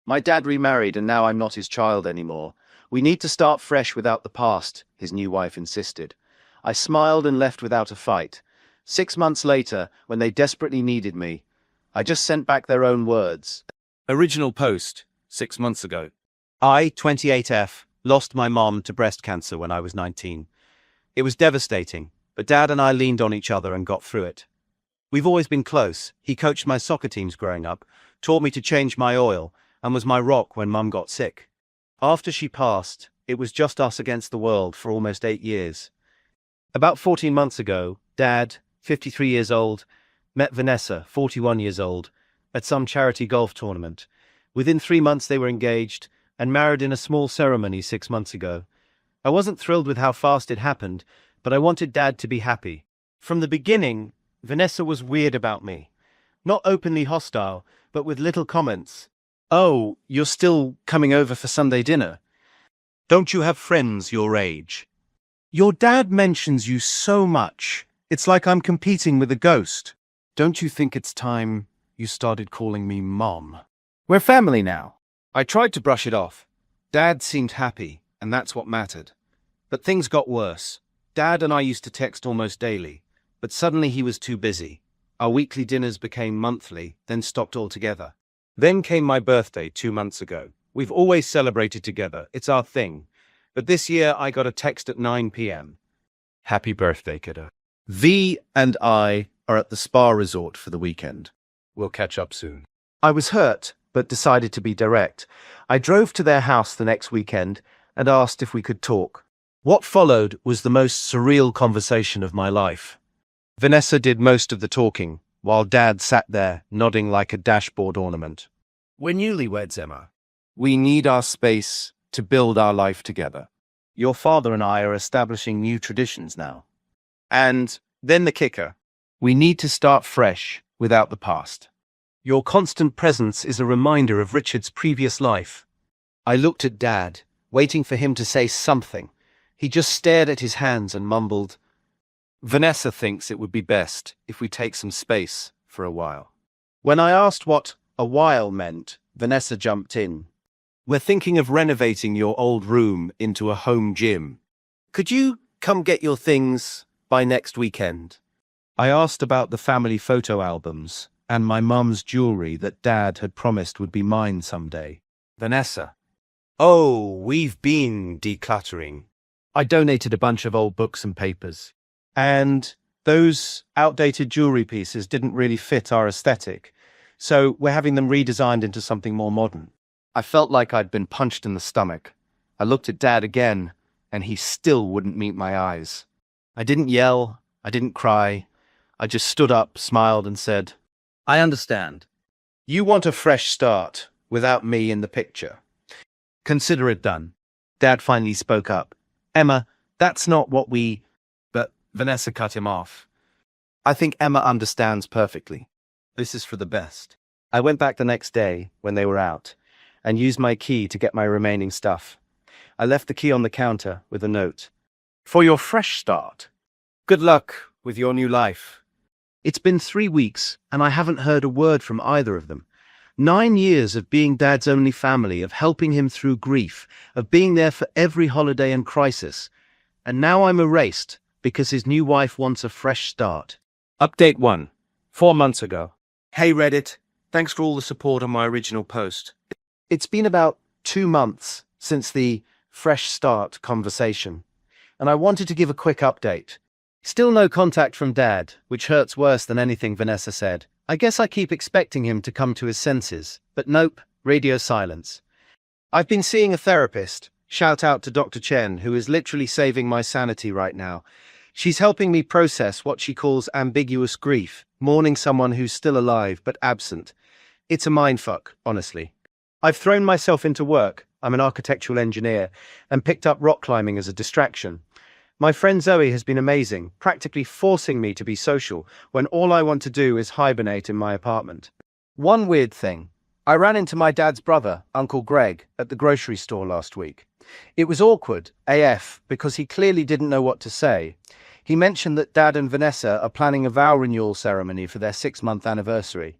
My dad remarried and now I'm not his child anymore. We need to start fresh without the past, his new wife insisted. I smiled and left without a fight. 6 months later, when they desperately needed me, I just sent back their own words. Original post, 6 months ago. I, 28F, lost my mom to breast cancer when I was 19. It was devastating, but Dad and I leaned on each other and got through it. We've always been close. He coached my soccer teams growing up, taught me to change my oil, and was my rock when Mum got sick. After she passed, it was just us against the world for almost 8 years. About 14 months ago, Dad, 53 years old, met Vanessa, 41 years old, at some charity golf tournament. Within 3 months they were engaged and married in a small ceremony 6 months ago. I wasn't thrilled with how fast it happened, but I wanted Dad to be happy. From the beginning, Vanessa was weird about me. Not openly hostile, but with little comments. Oh, you're still coming over for Sunday dinner? Don't you have friends your age? Your dad mentions you so much. It's like I'm competing with a ghost. Don't you think it's time you started calling me Mom? We're family now. I tried to brush it off. Dad seemed happy, and that's what mattered. But things got worse. Dad and I used to text almost daily, but suddenly he was too busy. Our weekly dinners became monthly, then stopped altogether. Then came my birthday 2 months ago. We've always celebrated together. It's our thing. But this year I got a text at 9 p.m. Happy birthday, kiddo. V and I are at the spa resort for the weekend. We'll catch up soon. I was hurt, but decided to be direct. I drove to their house the next weekend and asked if we could talk. What followed was the most surreal conversation of my life. Vanessa did most of the talking, while Dad sat there, nodding like a dashboard ornament. We're newlyweds, Emma. We need our space to build our life together. Your father and I are establishing new traditions now. And then the kicker. We need to start fresh without the past. Your constant presence is a reminder of Richard's previous life. I looked at Dad, waiting for him to say something. He just stared at his hands and mumbled, Vanessa thinks it would be best if we take some space for a while. When I asked what a while meant, Vanessa jumped in. We're thinking of renovating your old room into a home gym. Could you come get your things by next weekend? I asked about the family photo albums and my mum's jewelry that Dad had promised would be mine someday. Vanessa. Oh, we've been decluttering. I donated a bunch of old books and papers. And those outdated jewelry pieces didn't really fit our aesthetic, so we're having them redesigned into something more modern. I felt like I'd been punched in the stomach. I looked at Dad again, and he still wouldn't meet my eyes. I didn't yell, I didn't cry. I just stood up, smiled, and said, I understand. You want a fresh start without me in the picture. Consider it done. Dad finally spoke up. Emma, that's not what we... But Vanessa cut him off. I think Emma understands perfectly. This is for the best. I went back the next day, when they were out, and used my key to get my remaining stuff. I left the key on the counter with a note. For your fresh start. Good luck with your new life. It's been 3 weeks, and I haven't heard a word from either of them. 9 years of being Dad's only family, of helping him through grief, of being there for every holiday and crisis. And now I'm erased because his new wife wants a fresh start. Update 1. 4 months ago. Hey Reddit, thanks for all the support on my original post. It's been about 2 months since the fresh start conversation, and I wanted to give a quick update. Still no contact from Dad, which hurts worse than anything Vanessa said. I guess I keep expecting him to come to his senses, but nope, radio silence. I've been seeing a therapist. Shout out to Dr. Chen, who is literally saving my sanity right now. She's helping me process what she calls ambiguous grief, mourning someone who's still alive but absent. It's a mindfuck, honestly. I've thrown myself into work. I'm an architectural engineer, and picked up rock climbing as a distraction. My friend Zoe has been amazing, practically forcing me to be social when all I want to do is hibernate in my apartment. One weird thing. I ran into my dad's brother, Uncle Greg, at the grocery store last week. It was awkward, AF, because he clearly didn't know what to say. He mentioned that Dad and Vanessa are planning a vow renewal ceremony for their 6-month anniversary.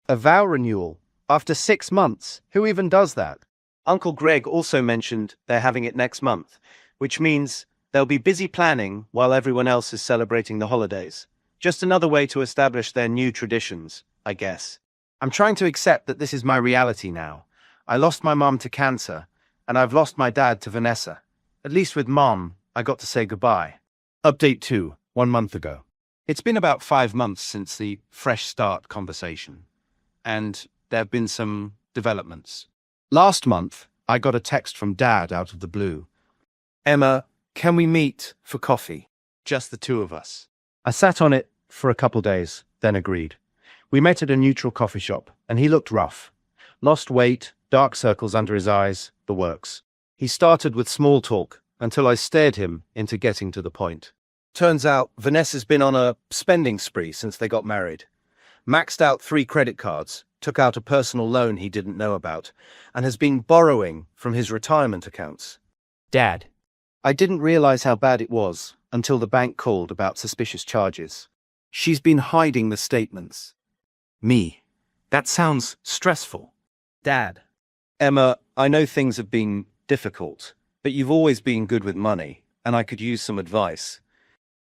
A vow renewal? After 6 months, who even does that? Uncle Greg also mentioned they're having it next month, which means they'll be busy planning while everyone else is celebrating the holidays. Just another way to establish their new traditions, I guess. I'm trying to accept that this is my reality now. I lost my mom to cancer, and I've lost my dad to Vanessa. At least with Mom, I got to say goodbye. Update 2, 1 month ago. It's been about 5 months since the fresh start conversation, and there have been some developments. Last month, I got a text from Dad out of the blue. Emma, can we meet for coffee? Just the two of us. I sat on it for a couple days, then agreed. We met at a neutral coffee shop, and he looked rough. Lost weight, dark circles under his eyes, the works. He started with small talk until I stared him into getting to the point. Turns out Vanessa's been on a spending spree since they got married. Maxed out 3 credit cards, took out a personal loan he didn't know about, and has been borrowing from his retirement accounts. Dad. I didn't realize how bad it was until the bank called about suspicious charges. She's been hiding the statements. Me. That sounds stressful. Dad. Emma, I know things have been difficult, but you've always been good with money, and I could use some advice.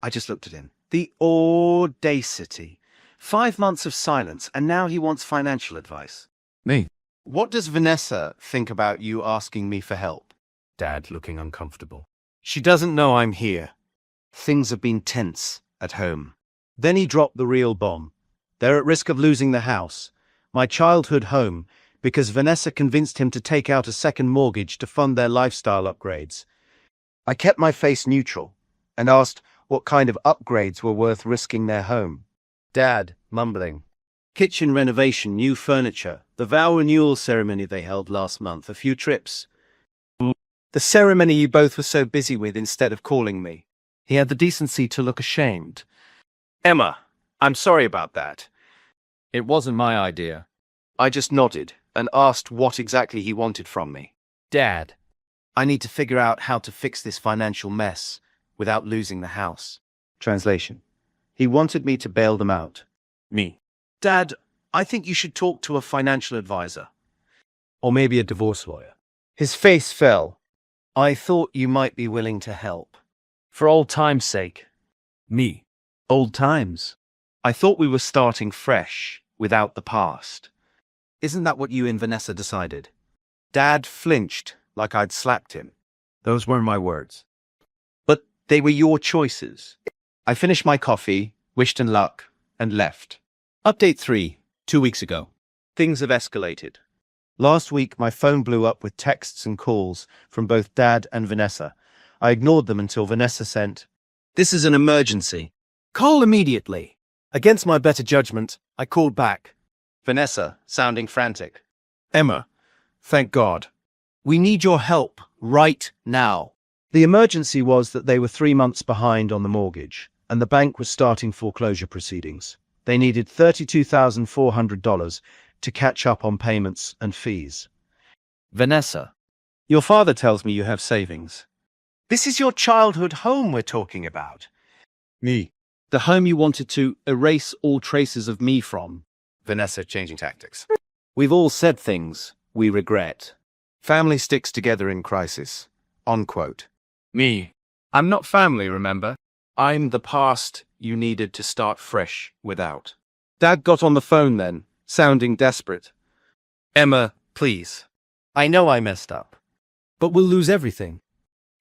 I just looked at him. The audacity. 5 months of silence, and now he wants financial advice. Me. What does Vanessa think about you asking me for help? Dad, looking uncomfortable. She doesn't know I'm here. Things have been tense at home. Then he dropped the real bomb. They're at risk of losing the house, my childhood home, because Vanessa convinced him to take out a second mortgage to fund their lifestyle upgrades. I kept my face neutral and asked what kind of upgrades were worth risking their home. Dad, mumbling. Kitchen renovation, new furniture, the vow renewal ceremony they held last month, a few trips. The ceremony you both were so busy with instead of calling me. He had the decency to look ashamed. Emma, I'm sorry about that. It wasn't my idea. I just nodded and asked what exactly he wanted from me. Dad. I need to figure out how to fix this financial mess without losing the house. Translation. He wanted me to bail them out. Me. Dad, I think you should talk to a financial advisor. Or maybe a divorce lawyer. His face fell. I thought you might be willing to help. For old time's sake. Me. Old times. I thought we were starting fresh, without the past. Isn't that what you and Vanessa decided? Dad flinched, like I'd slapped him. Those weren't my words. But they were your choices. I finished my coffee, wished him luck, and left. Update 3, 2 weeks ago. Things have escalated. Last week, my phone blew up with texts and calls from both Dad and Vanessa. I ignored them until Vanessa sent, "This is an emergency. Call immediately." Against my better judgment, I called back. Vanessa, sounding frantic. "Emma, thank God. We need your help right now." The emergency was that they were 3 months behind on the mortgage, and the bank was starting foreclosure proceedings. They needed $32,400 to catch up on payments and fees. Vanessa, your father tells me you have savings. This is your childhood home we're talking about. Me. The home you wanted to erase all traces of me from. Vanessa changing tactics. We've all said things we regret. Family sticks together in crisis. Unquote. Me. I'm not family, remember? I'm the past you needed to start fresh without. Dad got on the phone then, sounding desperate. Emma, please. I know I messed up. But we'll lose everything.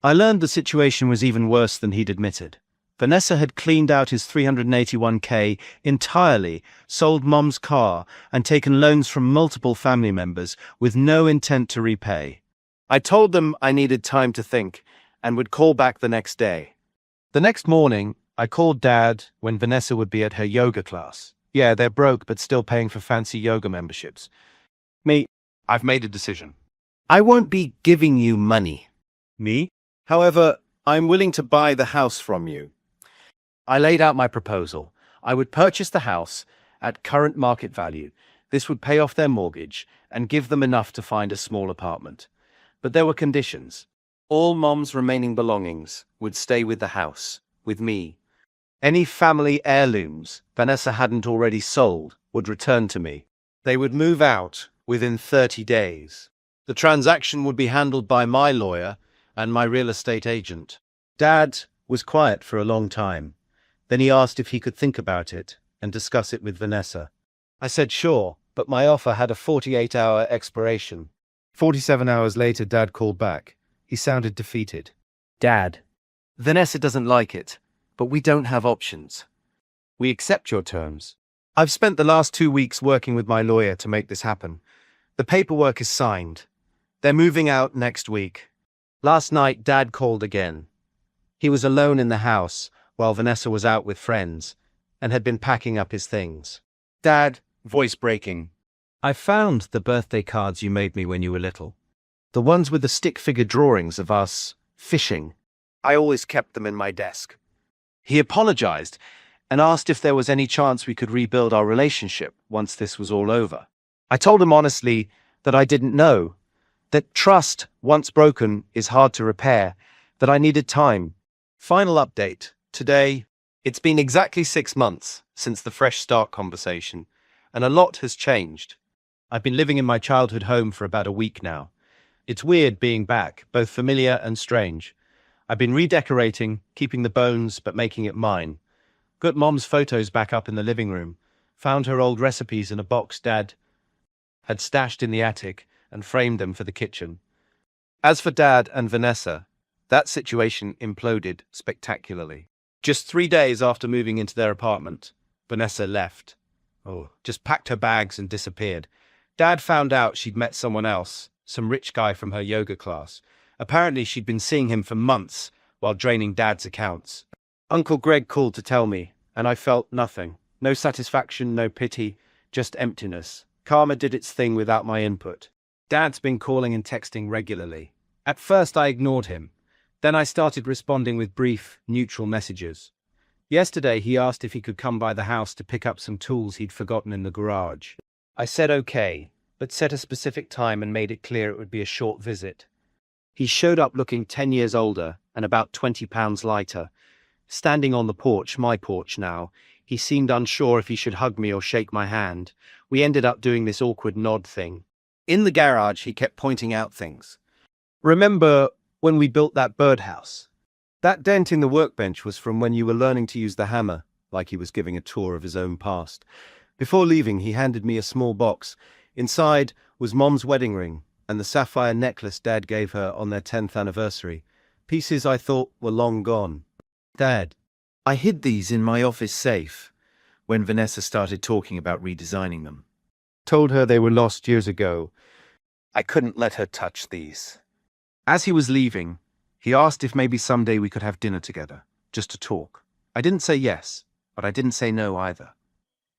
I learned the situation was even worse than he'd admitted. Vanessa had cleaned out his $381K entirely, sold Mom's car, and taken loans from multiple family members with no intent to repay. I told them I needed time to think and would call back the next day. The next morning, I called Dad when Vanessa would be at her yoga class. Yeah, they're broke but still paying for fancy yoga memberships. Me, I've made a decision. I won't be giving you money. Me? However, I'm willing to buy the house from you. I laid out my proposal. I would purchase the house at current market value. This would pay off their mortgage and give them enough to find a small apartment. But there were conditions. All Mom's remaining belongings would stay with the house, with me. Any family heirlooms Vanessa hadn't already sold would return to me. They would move out within 30 days. The transaction would be handled by my lawyer and my real estate agent. Dad was quiet for a long time. Then he asked if he could think about it and discuss it with Vanessa. I said sure, but my offer had a 48-hour expiration. 47 hours later, Dad called back. He sounded defeated. Dad, Vanessa doesn't like it, but we don't have options. We accept your terms. I've spent the last 2 weeks working with my lawyer to make this happen. The paperwork is signed. They're moving out next week. Last night, Dad called again. He was alone in the house while Vanessa was out with friends and had been packing up his things. Dad, Voice breaking. I found the birthday cards you made me when you were little. The ones with the stick figure drawings of us fishing. I always kept them in my desk. He apologized and asked if there was any chance we could rebuild our relationship once this was all over. I told him honestly that I didn't know, that trust, once broken, is hard to repair, that I needed time. Final update. Today, it's been exactly 6 months since the fresh start conversation, and a lot has changed. I've been living in my childhood home for about a week now. It's weird being back, both familiar and strange. I've been redecorating, keeping the bones, but making it mine. Got Mom's photos back up in the living room. Found her old recipes in a box Dad had stashed in the attic and framed them for the kitchen. As for Dad and Vanessa, that situation imploded spectacularly. Just 3 days after moving into their apartment, Vanessa left. Just packed her bags and disappeared. Dad found out she'd met someone else, some rich guy from her yoga class. Apparently she'd been seeing him for months while draining Dad's accounts. Uncle Greg called to tell me, and I felt nothing. No satisfaction, no pity, just emptiness. Karma did its thing without my input. Dad's been calling and texting regularly. At first I ignored him. Then I started responding with brief, neutral messages. Yesterday he asked if he could come by the house to pick up some tools he'd forgotten in the garage. I said okay, but set a specific time and made it clear it would be a short visit. He showed up looking 10 years older and about 20 pounds lighter. Standing on the porch, my porch now, he seemed unsure if he should hug me or shake my hand. We ended up doing this awkward nod thing. In the garage, he kept pointing out things. Remember when we built that birdhouse? That dent in the workbench was from when you were learning to use the hammer, like he was giving a tour of his own past. Before leaving, he handed me a small box. Inside was Mom's wedding ring and the sapphire necklace Dad gave her on their 10th anniversary. Pieces I thought were long gone. Dad, I hid these in my office safe when Vanessa started talking about redesigning them. Told her they were lost years ago. I couldn't let her touch these. As he was leaving, he asked if maybe someday we could have dinner together, just to talk. I didn't say yes, but I didn't say no either.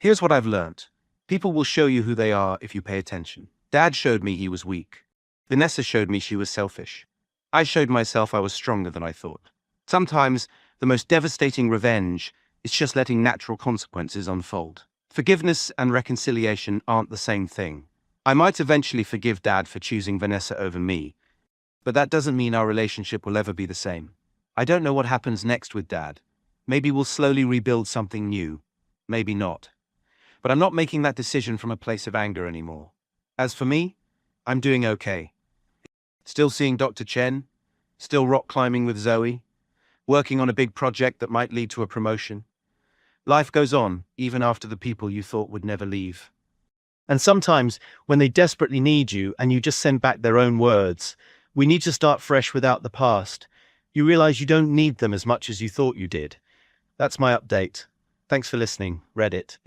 Here's what I've learnt. People will show you who they are if you pay attention. Dad showed me he was weak. Vanessa showed me she was selfish. I showed myself I was stronger than I thought. Sometimes the most devastating revenge is just letting natural consequences unfold. Forgiveness and reconciliation aren't the same thing. I might eventually forgive Dad for choosing Vanessa over me, but that doesn't mean our relationship will ever be the same. I don't know what happens next with Dad. Maybe we'll slowly rebuild something new. Maybe not. But I'm not making that decision from a place of anger anymore. As for me, I'm doing okay. Still seeing Dr. Chen, still rock climbing with Zoe, working on a big project that might lead to a promotion. Life goes on, even after the people you thought would never leave. And sometimes, when they desperately need you and you just send back their own words, we need to start fresh without the past. You realize you don't need them as much as you thought you did. That's my update. Thanks for listening, Reddit.